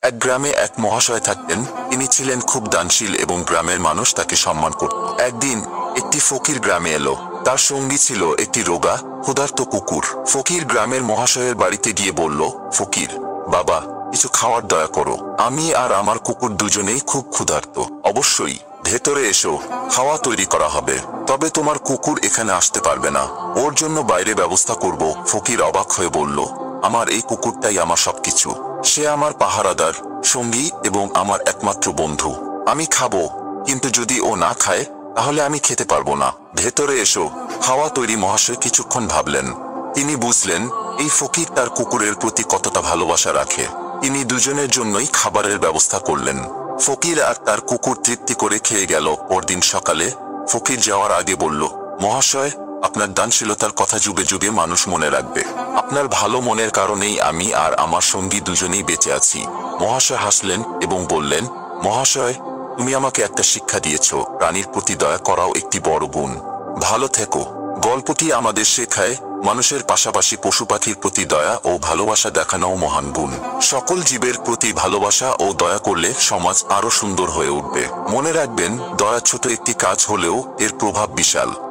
এক গ্রামে এক মহাশয় থাকতেন। তিনি ছিলেন খুব দানশীল এবং গ্রামের মানুষ তাকে সম্মান করত। একদিন একটি ফকির গ্রামে এলো। তার সঙ্গী ছিল একটি রোগা ক্ষুধার্ত কুকুর। ফকির গ্রামের মহাশয়ের বাড়িতে গিয়ে বলল, ফকির বাবা, কিছু খাওয়ার দয়া করো। আমি আর আমার কুকুর দুজনেই খুব ক্ষুধার্ত। অবশ্যই, ভেতরে এসো, খাওয়া তৈরি করা হবে। তবে তোমার কুকুর এখানে আসতে পারবে না, ওর জন্য বাইরে ব্যবস্থা করব। ফকির অবাক হয়ে বলল, আমার এই কুকুরটাই আমার সবকিছু। সে আমার পাহারাদার, সঙ্গী এবং আমার একমাত্র বন্ধু। আমি খাবো, কিন্তু যদি ও না খায় তাহলে আমি খেতে পারবো না। ভেতরে এসো, খাওয়া তৈরি। মহাশয় কিছুক্ষণ ভাবলেন। তিনি বুঝলেন এই ফকির তার কুকুরের প্রতি কতটা ভালোবাসা রাখে। তিনি দুজনের জন্যই খাবারের ব্যবস্থা করলেন। ফকির আর তার কুকুর তৃপ্তি করে খেয়ে গেল। পরদিন সকালে ফকির যাওয়ার আগে বলল, মহাশয়, আপনার দানশীলতার কথা যুগে যুগে মানুষ মনে রাখবে। আপনার ভালো মনের কারণেই আমি আর আমার সঙ্গী দুজনেই বেঁচে আছি। মহাশয় হাসলেন এবং বললেন, মহাশয়, তুমি আমাকে একটা শিক্ষা দিয়েছ, প্রাণীর প্রতি দয়া করাও একটি বড় গুণ। ভালো থেকো। গল্পটি আমাদের শেখায় মানুষের পাশাপাশি পশু পাখির প্রতি দয়া ও ভালোবাসা দেখানোও মহান গুণ। সকল জীবের প্রতি ভালোবাসা ও দয়া করলে সমাজ আরো সুন্দর হয়ে উঠবে। মনে রাখবেন, দয়া ছোট একটি কাজ হলেও এর প্রভাব বিশাল।